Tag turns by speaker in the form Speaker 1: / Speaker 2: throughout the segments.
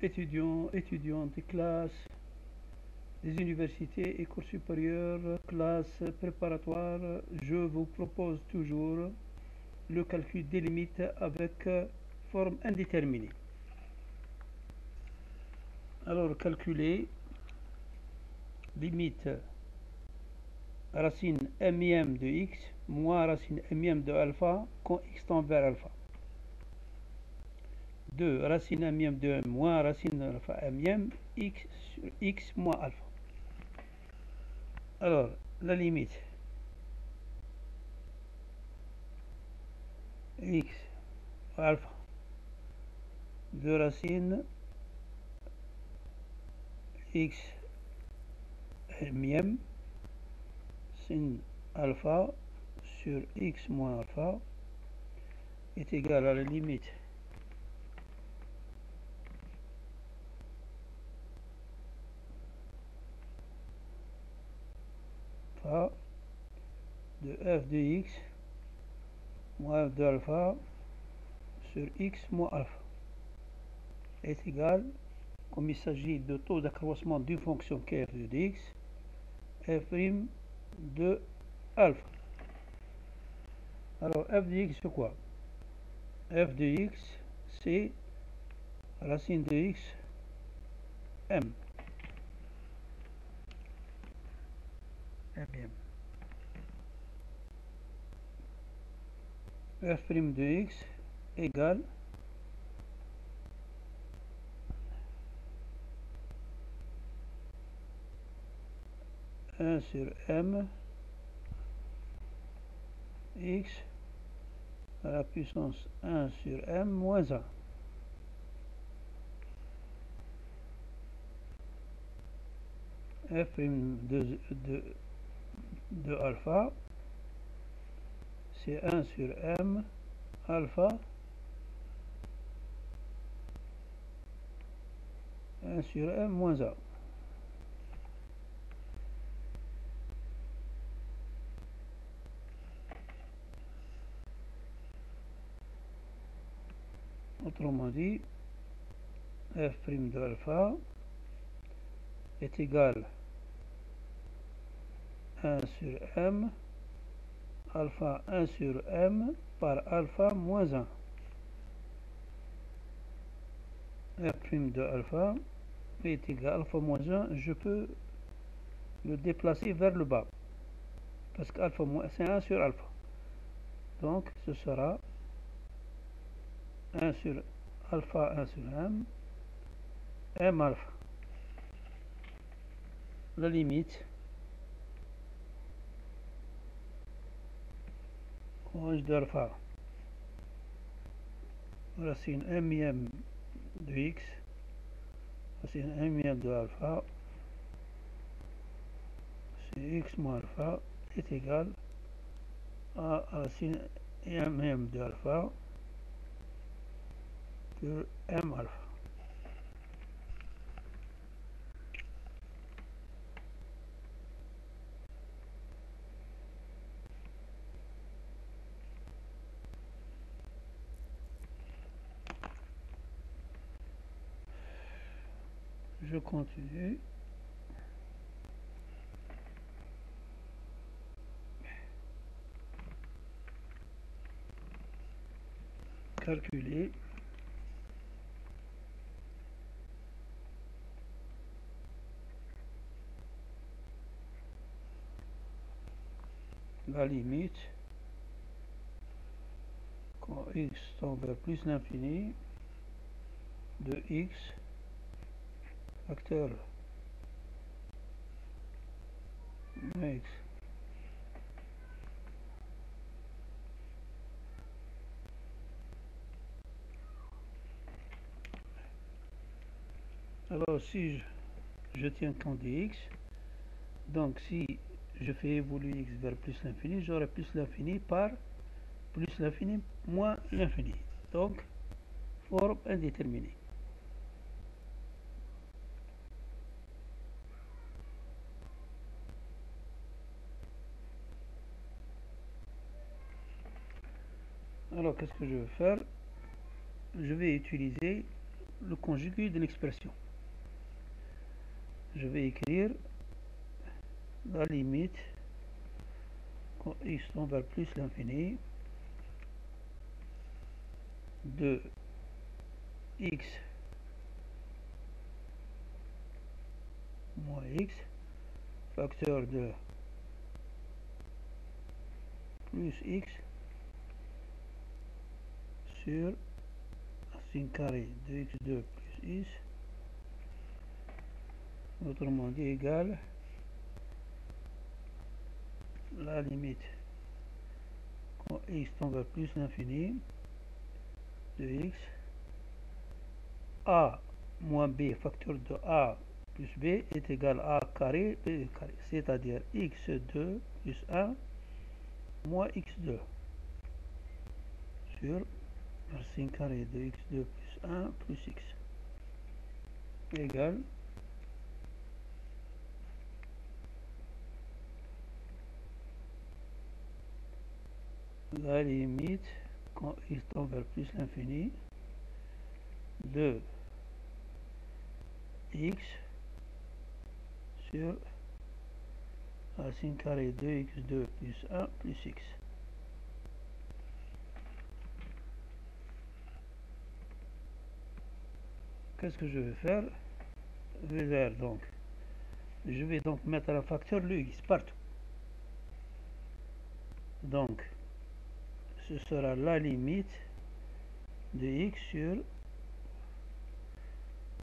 Speaker 1: étudiants, étudiantes, classes, des universités, écoles supérieures, classes préparatoires, je vous propose toujours le calcul des limites avec forme indéterminée. Alors, calculer limite racine m de x moins racine m de alpha quand x tend vers alpha. 2. Racine m de m moins racine alpha m x sur x moins alpha. Alors, la limite x alpha de racine x m sin alpha sur x moins alpha est égal à la limite de f de x moins f de alpha sur x moins alpha est égal, comme il s'agit de taux d'accroissement d'une fonction qui est f de x, f' de alpha. Alors f de x c'est quoi? F de x c'est racine de x m. F' de x égale un sur m x à la puissance 1 sur m moins 1. F' de alpha c'est 1 sur m alpha 1 sur m moins 1. Autrement dit, f' de alpha est égal 1 sur m alpha 1 sur m par alpha moins 1. F' de alpha est égal à alpha moins 1, je peux le déplacer vers le bas parce qu'alpha moins c'est 1 sur alpha. Donc ce sera 1 sur alpha 1 sur m alpha. La limite range d'alpha racine m de x racine m de alpha c'est x moins alpha est égal à racine m de alpha sur m alpha. Je continue. Calculer la limite quand x tend vers plus l'infini de x facteur x. Alors si je tiens compte de x, donc si je fais évoluer x vers plus l'infini, j'aurai plus l'infini par plus l'infini moins l'infini. Donc, forme indéterminée. Alors, qu'est-ce que je vais faire? Je vais utiliser le conjugué de l'expression. Je vais écrire la limite quand x tend vers plus l'infini de x moins x facteur de plus x sur racine carrée de x2 plus x, autrement dit égale la limite quand x tend vers plus l'infini de x a moins b facteur de a plus b est égal à a carré b carré, c'est-à-dire x2 plus 1 moins x2 sur racine carrée de x2 plus 1 plus x égale la limite quand x tend vers plus l'infini de x sur racine carrée de x2 plus 1 plus x. Qu'est-ce que je vais faire? Je vais donc mettre un facteur le x partout. Donc, ce sera la limite de x sur,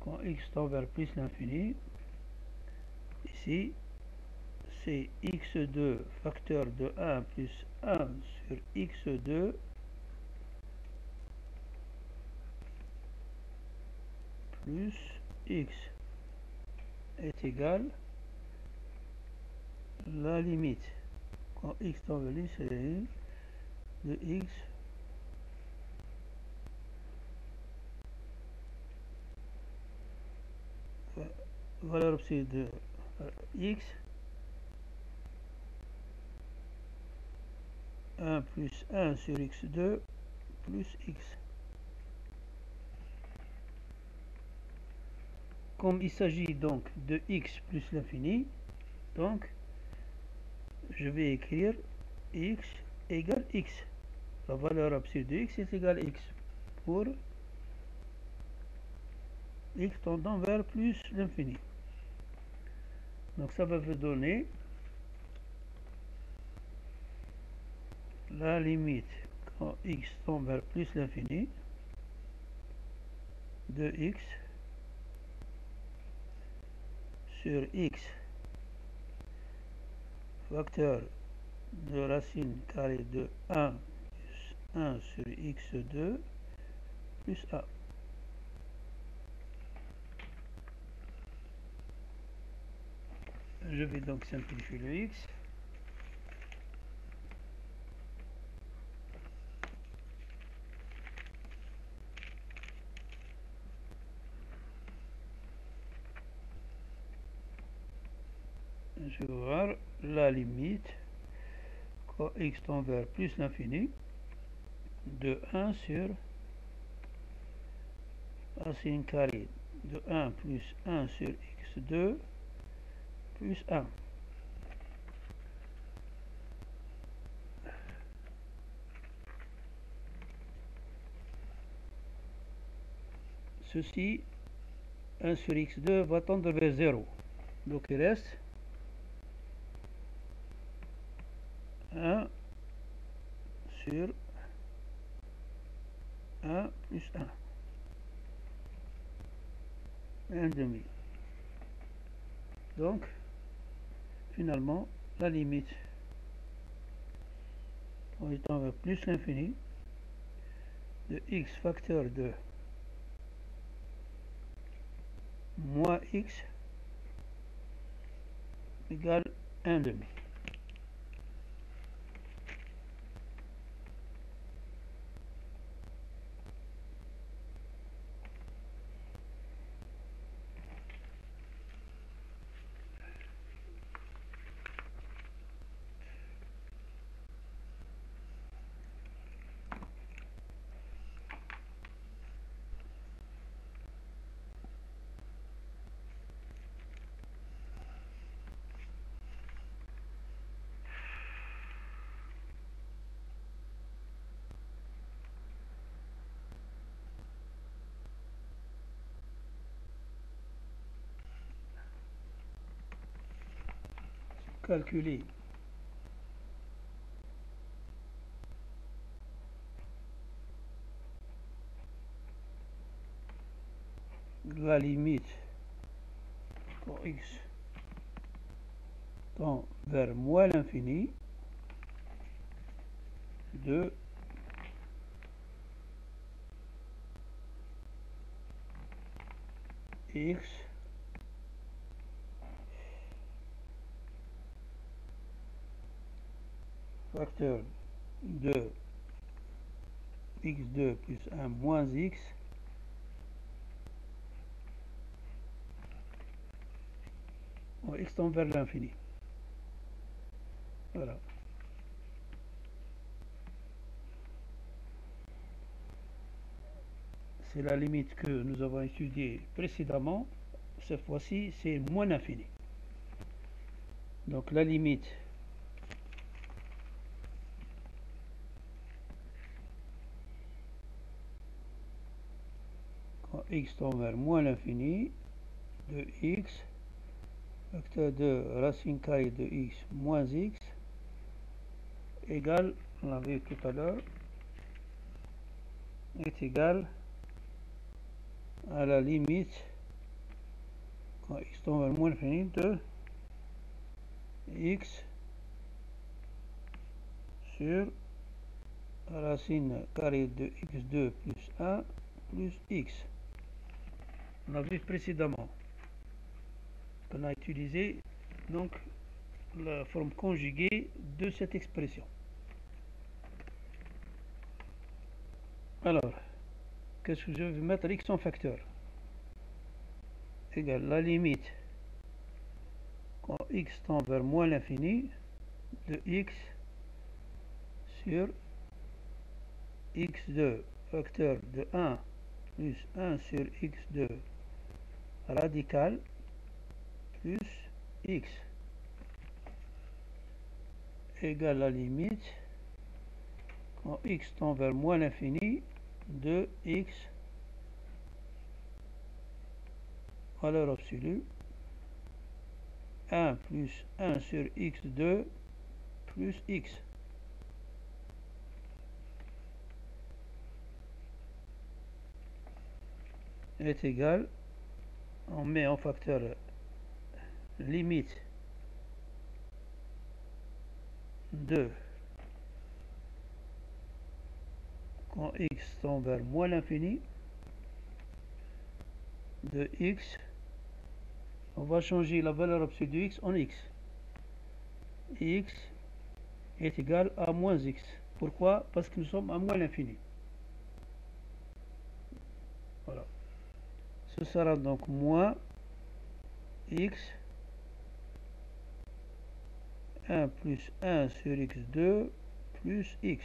Speaker 1: quand x tend vers plus l'infini, ici, c'est x2 facteur de 1 plus 1 sur x2 plus x est égal la limite quand x tend vers l'infini de x valeur absolue de x 1 plus 1 sur x2 plus x. Comme il s'agit donc de x plus l'infini, donc je vais écrire x égale x. La valeur absolue de x est égale x pour x tendant vers plus l'infini. Donc ça va vous donner la limite quand x tend vers plus l'infini de x sur x facteur de racine carrée de 1 plus 1 sur x2 plus a. Je vais donc simplifier le x. Je vais voir la limite quand x tend vers plus l'infini de 1 sur racine carrée de 1 plus 1 sur x2 plus 1. Ceci, 1 sur x2 va tendre vers 0. Donc il reste 1 sur 1 plus 1. 1 demi. Donc, finalement, la limite en étant vers plus l'infini de x facteur de moins x égale 1 demi. calculer la limite quand x tend vers moins l'infini de x facteur de x2 plus 1 moins x en x tend vers l'infini. Voilà. C'est la limite que nous avons étudiée précédemment. Cette fois-ci, c'est moins l'infini. Donc la limite quand x tend vers moins l'infini de x facteur de racine carrée de x moins x égale, on l'a vu tout à l'heure, est égal à la limite quand x tend vers moins l'infini de x sur racine carrée de x2 plus 1 plus x. On a vu précédemment qu'on a utilisé donc la forme conjuguée de cette expression. Alors, qu'est-ce que je vais mettre x en facteur égale la limite quand x tend vers moins l'infini de x sur x2 facteur de 1 plus 1 sur x2 radical plus x égale la limite quand x tend vers moins l'infini de x valeur absolue 1 plus 1 sur x2 plus x est égal, on met en facteur limite de quand x tend vers moins l'infini de x, on va changer la valeur absolue de x en x. X est égal à moins x. Pourquoi? Parce que nous sommes à moins l'infini. Voilà. Ce sera donc moins x 1 plus 1 sur x2 plus x.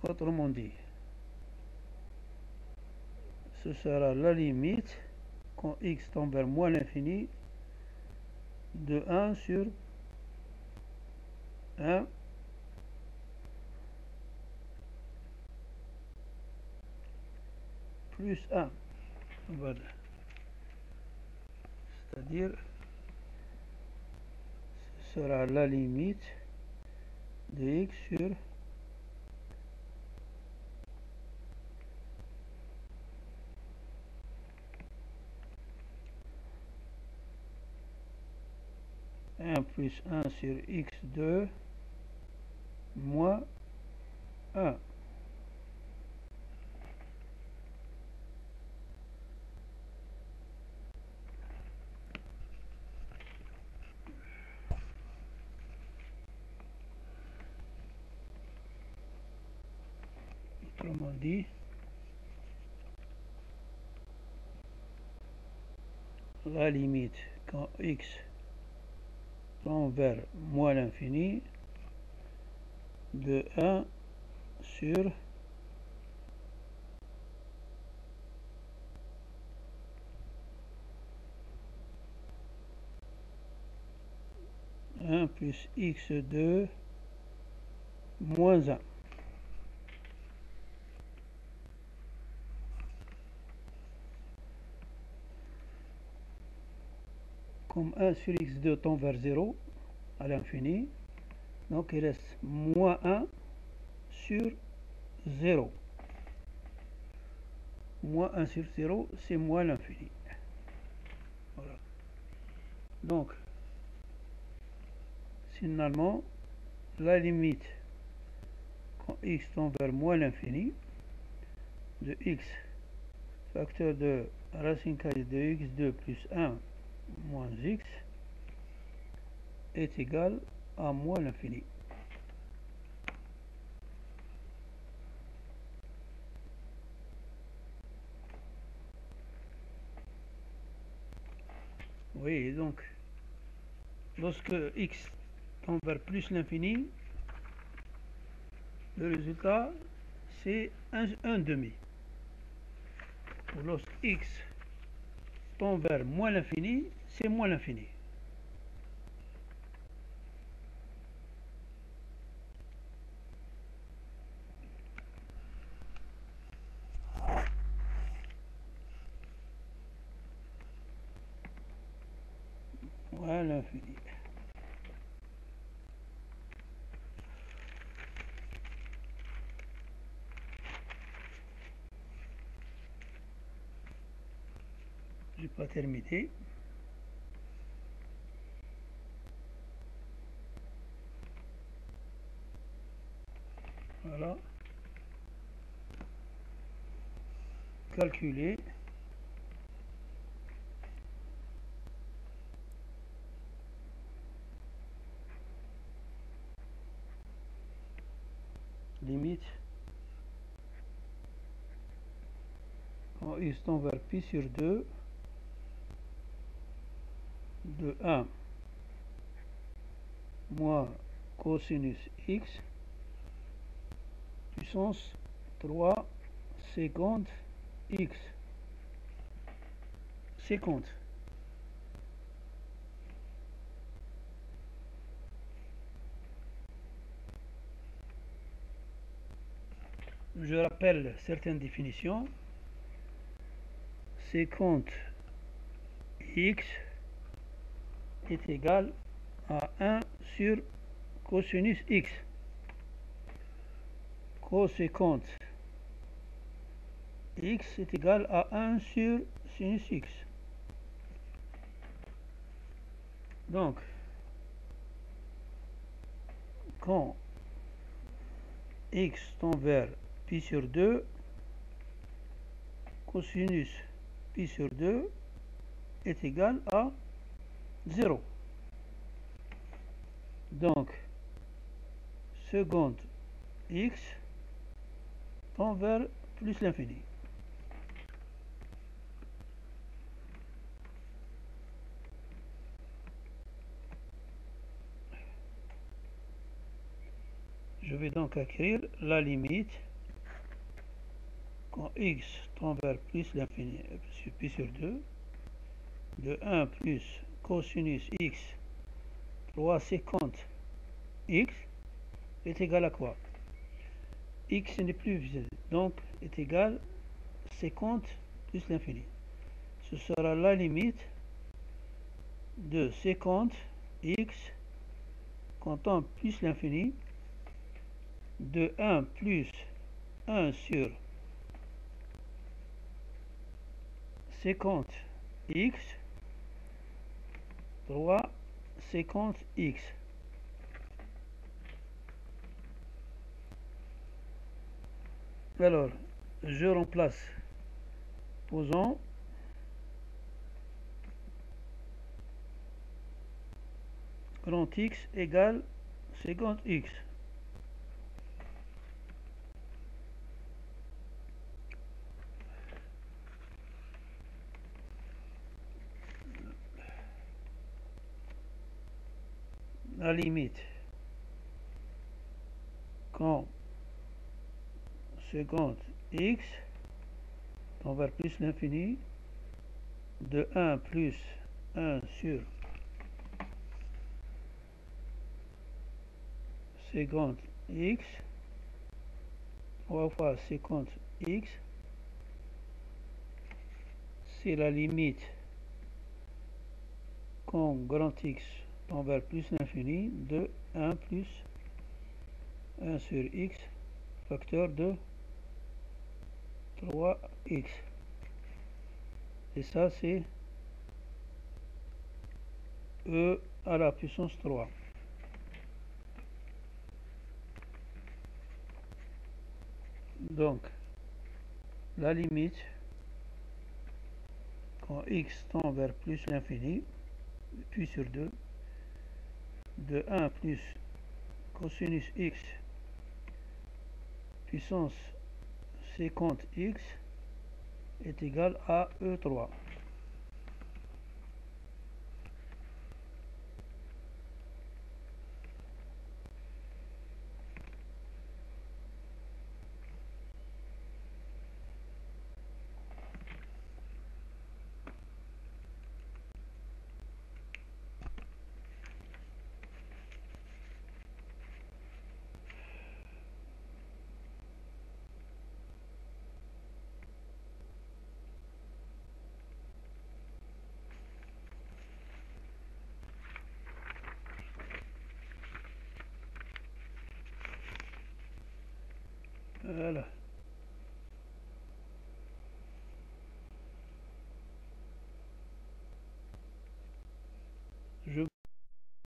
Speaker 1: Autrement dit, ce sera la limite quand x tend vers moins l'infini de 1 sur 1 plus 1. Voilà. C'est-à-dire, ce sera la limite de x sur 1 plus 1 sur x2 moins 1. Autrement dit, la limite quand x tend vers moins l'infini de 1 sur 1 plus x2 moins 1. comme 1 sur x2 tend vers 0 à l'infini, donc il reste moins 1 sur 0. Moins 1 sur 0, c'est moins l'infini. Voilà. Donc, finalement, la limite quand x tend vers moins l'infini de x facteur de racine carrée de x2 plus 1 moins x est égal à moins l'infini. Oui, donc, lorsque x tend vers plus l'infini, le résultat, c'est 1 demi. Ou lorsque x tend vers moins l'infini, c'est moins l'infini. Moins l'infini. J'ai pas terminé. Voilà. Calculer. Limite. Quand x tend vers pi sur 2 de 1 moins cosinus x puissance 3 seconde x. Seconde. Je rappelle certaines définitions. Séquente x est égal à 1 sur cosinus x. Coséquente x est égal à 1 sur sinus x. Donc, quand x tend vers pi sur 2, cosinus pi sur 2 est égal à 0. Donc, seconde x tend vers plus l'infini. Je vais donc écrire la limite quand x tend vers plus l'infini, pi sur 2, de 1 plus cosinus x 3 séquente x est égal à quoi? X n'est plus visible, donc est égal à séquente plus l'infini. Ce sera la limite de séquente x comptant plus l'infini de 1 plus 1 sur séquente x 3 séquente x. Alors, je remplace, posons grand x égale séquente x. La limite quand séquente x tend vers plus l'infini de 1 plus 1 sur séquente x 3 fois séquente x, c'est la limite quand grand X tend vers plus l'infini, de 1 plus 1 sur X, facteur de 3X. Et ça, c'est E à la puissance 3. Donc, la limite, quand X tend vers plus l'infini, puis sur 2, de 1 plus cosinus X puissance 50X est égal à E3. Voilà.